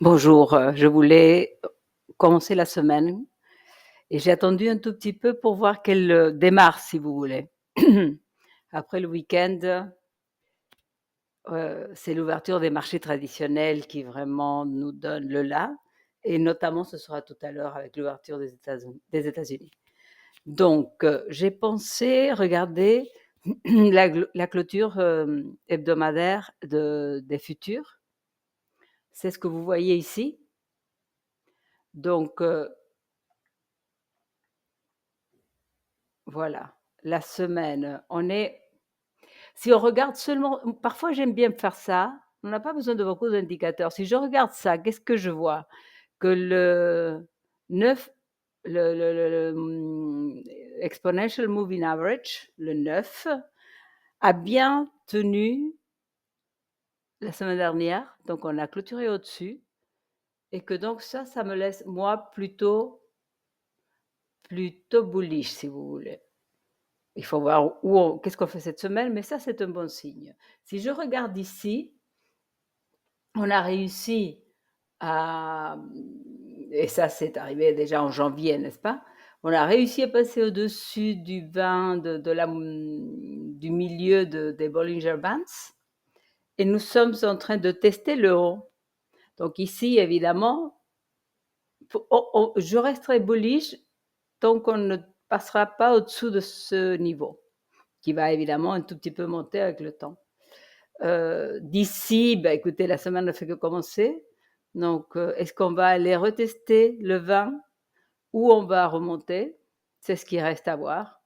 Bonjour, je voulais commencer la semaine et j'ai attendu un tout petit peu pour voir qu'elle, démarre si vous voulez. Après le week-end, c'est l'ouverture des marchés traditionnels qui vraiment nous donne le là et notamment ce sera tout à l'heure avec l'ouverture des États-Unis. Donc, j'ai pensé regarder la clôture, hebdomadaire des futurs. C'est ce que vous voyez ici. Donc, voilà, la semaine, si on regarde seulement parfois j'aime bien faire ça, on n'a pas besoin de beaucoup d'indicateurs. Si je regarde ça, qu'est-ce que je vois? Que le 9, exponential moving average, le 9, a bien tenu la semaine dernière, donc on a clôturé au-dessus et que donc ça me laisse moi plutôt bullish si vous voulez. Il faut voir qu'est-ce qu'on fait cette semaine, mais ça, c'est un bon signe. Si je regarde ici, on a réussi à, et ça, c'est arrivé déjà en janvier, n'est-ce pas? On a réussi à passer au-dessus du 20 du milieu des Bollinger Bands et nous sommes en train de tester le haut. Donc ici, évidemment, je resterai bullish tant qu'on ne passera pas au-dessous de ce niveau, qui va évidemment un tout petit peu monter avec le temps. D'ici, écoutez, la semaine ne fait que commencer. Donc, est-ce qu'on va aller retester le 20 ou on va remonter? C'est ce qui reste à voir.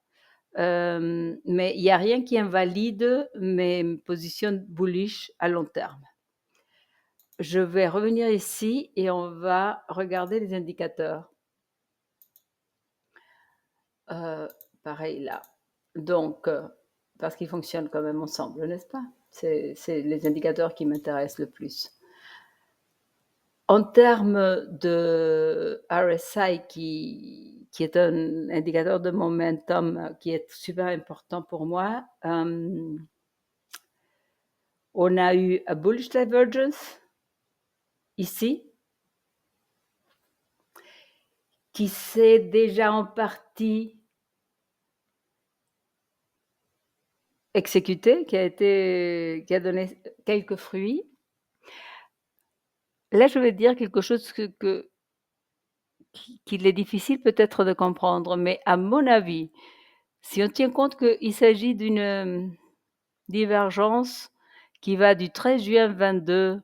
Mais il n'y a rien qui invalide mes positions bullish à long terme. Je vais revenir ici et on va regarder les indicateurs. Pareil là. Donc, parce qu'ils fonctionnent quand même ensemble, n'est-ce pas? C'est les indicateurs qui m'intéressent le plus. En termes de RSI, qui est un indicateur de momentum qui est super important pour moi, on a eu un bullish divergence ici, qui s'est déjà en partie exécuté, qui a donné quelques fruits. Là, je vais dire quelque chose qu'il est difficile peut-être de comprendre, mais à mon avis, si on tient compte qu'il s'agit d'une divergence qui va du 13 juin 22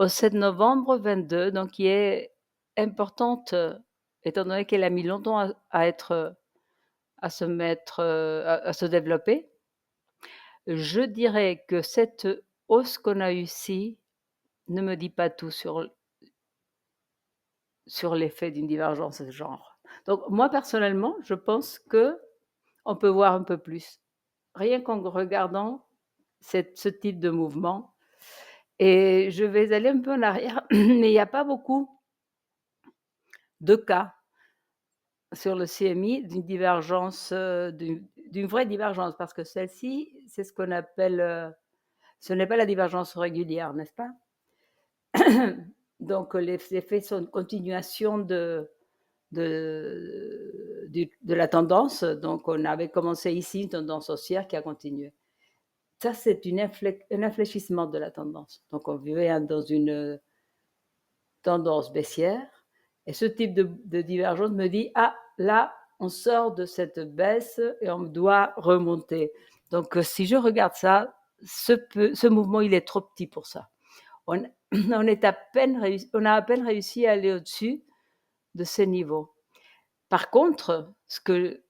au 7 novembre 22, donc qui est importante, étant donné qu'elle a mis longtemps à se mettre, à se développer. Je dirais que cette hausse qu'on a ici ne me dit pas tout sur l'effet d'une divergence de ce genre. Donc moi, personnellement, je pense qu'on peut voir un peu plus, rien qu'en regardant ce type de mouvement. Et je vais aller un peu en arrière, mais il n'y a pas beaucoup de cas sur le CMI d'une divergence, d'une vraie divergence, parce que celle-ci, c'est ce qu'on appelle, ce n'est pas la divergence régulière, n'est-ce pas? Donc les effets sont une continuation de la tendance. Donc on avait commencé ici une tendance haussière qui a continué. Ça, c'est un infléchissement de la tendance. Donc on vivait dans une tendance baissière. Et ce type de divergence me dit, ah, là, on sort de cette baisse et on doit remonter. Donc, si je regarde ça, ce mouvement, il est trop petit pour ça. On a à peine réussi à aller au-dessus de ces niveaux. Par contre, ce que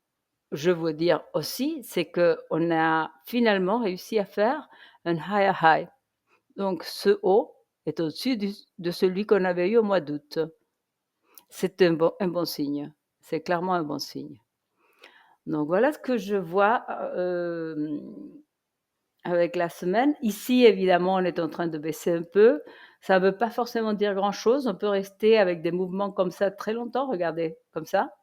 je veux dire aussi, c'est qu'on a finalement réussi à faire un higher high. Donc, ce haut est au-dessus de celui qu'on avait eu au mois d'août. C'est un bon signe. C'est clairement un bon signe. Donc voilà ce que je vois avec la semaine. Ici, évidemment, on est en train de baisser un peu. Ça ne veut pas forcément dire grand-chose. On peut rester avec des mouvements comme ça très longtemps. Regardez, comme ça.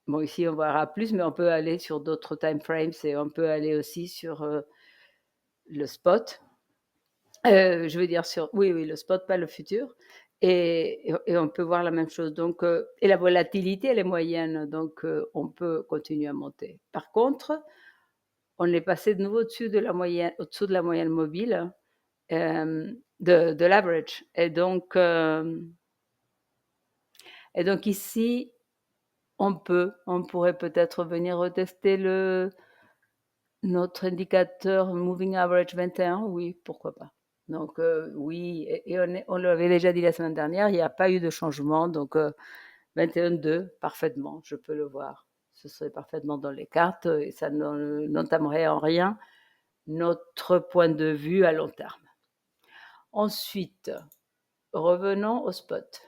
Bon, ici, on verra plus, mais on peut aller sur d'autres time frames et on peut aller aussi sur le spot. Je veux dire oui, le spot, pas le futur et on peut voir la même chose donc et la volatilité, elle est moyenne donc on peut continuer à monter. Par contre, on est passé de nouveau au-dessous de la moyenne mobile, de l'average et donc ici, on pourrait peut-être venir retester notre indicateur moving average 21, oui, pourquoi pas. Donc oui, et on l'avait déjà dit la semaine dernière, il n'y a pas eu de changement, donc 21,2, parfaitement, je peux le voir. Ce serait parfaitement dans les cartes et ça n'entamerait en rien notre point de vue à long terme. Ensuite, revenons au spot.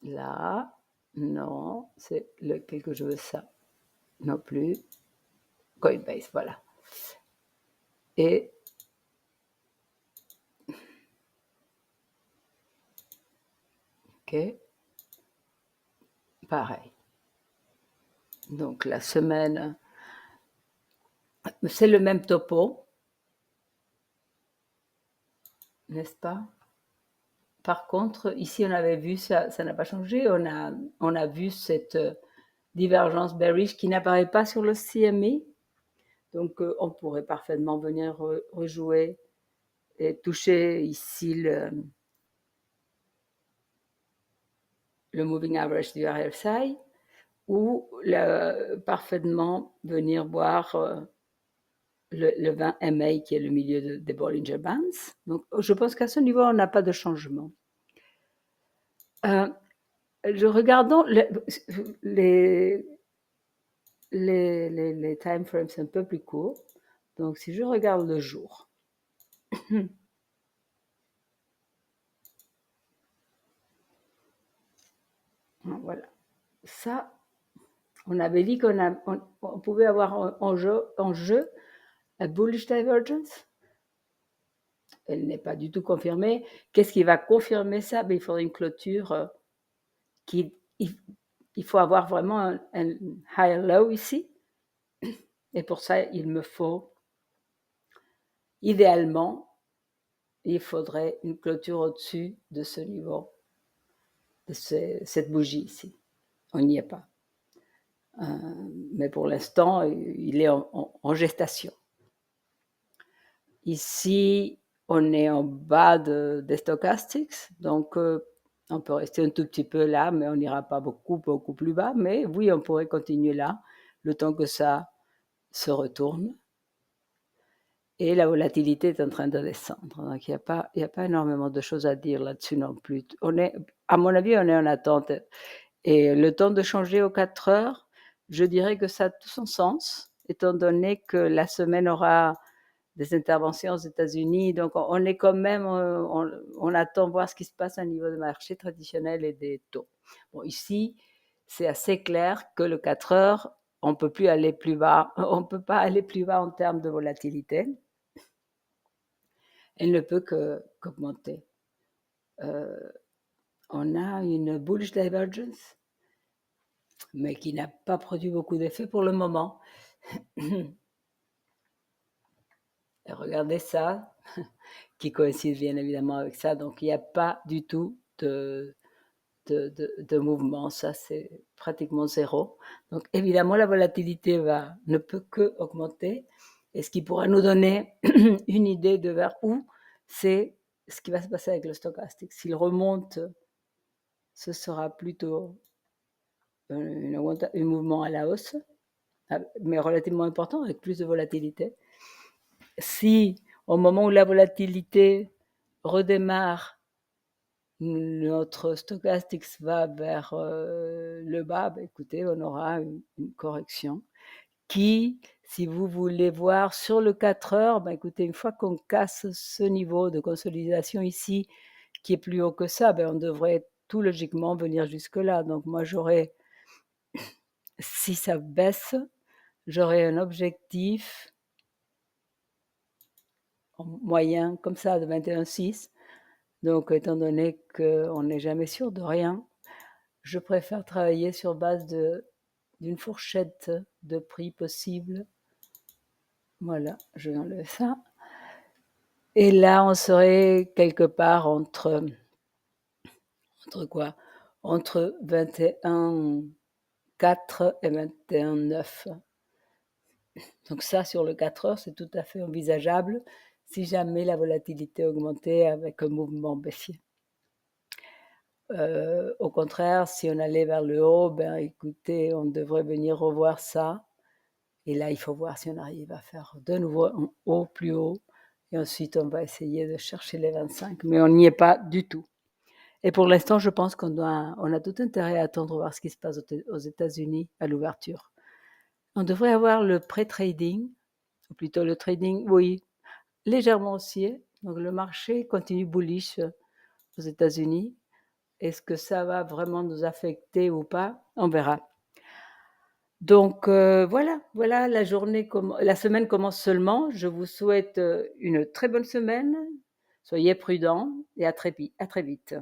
Là, non, c'est lequel que je veux, ça non plus. Coinbase, voilà. Et ok, pareil. Donc la semaine, c'est le même topo, n'est-ce pas? Par contre, ici, on avait vu ça, ça n'a pas changé. On a vu cette divergence bearish qui n'apparaît pas sur le CME. Donc, on pourrait parfaitement venir rejouer et toucher ici le moving average du RSI ou parfaitement venir voir le 20 MA qui est le milieu des Bollinger Bands. Donc, je pense qu'à ce niveau, on n'a pas de changement. Regardons les time frames un peu plus courts. Donc, si je regarde le jour, voilà. Ça, on avait dit on pouvait avoir en jeu la bullish divergence. Elle n'est pas du tout confirmée. Qu'est-ce qui va confirmer ça? Il faudrait une clôture il faut avoir vraiment un high low ici. Et pour ça, il me faut, idéalement, il faudrait une clôture au-dessus de ce niveau, de cette bougie ici. On n'y est pas. Mais pour l'instant, il est en gestation. Ici, on est en bas des stochastics, donc on peut rester un tout petit peu là, mais on n'ira pas beaucoup plus bas. Mais oui, on pourrait continuer là, le temps que ça se retourne. Et la volatilité est en train de descendre. Donc, il n'y a pas énormément de choses à dire là-dessus non plus. À mon avis, on est en attente. Et le temps de changer aux 4 heures, je dirais que ça a tout son sens, étant donné que la semaine aura des interventions aux États-Unis. Donc, on est quand même, on attend voir ce qui se passe au niveau du marché traditionnel et des taux. Bon, ici, c'est assez clair que le 4 heures, on ne peut plus aller plus bas. On ne peut pas aller plus bas en termes de volatilité. Elle ne peut qu'augmenter. On a une bullish divergence, mais qui n'a pas produit beaucoup d'effet pour le moment. Et regardez ça, qui coïncide bien évidemment avec ça. Donc, il n'y a pas du tout de mouvement. Ça, c'est pratiquement zéro. Donc, évidemment, la volatilité ne peut que augmenter. Et ce qui pourra nous donner une idée de vers où, c'est ce qui va se passer avec le stochastique. S'il remonte, ce sera plutôt un mouvement à la hausse, mais relativement important, avec plus de volatilité. Si, au moment où la volatilité redémarre, notre stochastique va vers le bas, écoutez, on aura une correction qui, si vous voulez voir sur le 4 heures, écoutez, une fois qu'on casse ce niveau de consolidation ici, qui est plus haut que ça, on devrait tout logiquement venir jusque-là. Donc moi, si ça baisse, j'aurais un objectif moyen comme ça de 21,6. Donc, étant donné qu'on n'est jamais sûr de rien, je préfère travailler sur base d'une fourchette de prix possible. Voilà, je vais enlever ça. Et là, on serait quelque part entre quoi? Entre 21,4 et 21,9. Donc ça, sur le 4 heures, c'est tout à fait envisageable si jamais la volatilité augmentait avec un mouvement baissier. Au contraire, si on allait vers le haut, ben écoutez, on devrait venir revoir ça. Et là, il faut voir si on arrive à faire de nouveau un haut plus haut. Et ensuite, on va essayer de chercher les 25. Mais on n'y est pas du tout. Et pour l'instant, je pense on a tout intérêt à attendre voir ce qui se passe aux États-Unis à l'ouverture. On devrait avoir le pré-trading, ou plutôt le trading, oui, légèrement haussier. Donc le marché continue bullish aux États-Unis. Est-ce que ça va vraiment nous affecter ou pas? On verra. Donc voilà, la semaine commence seulement. Je vous souhaite une très bonne semaine. Soyez prudents et à très vite.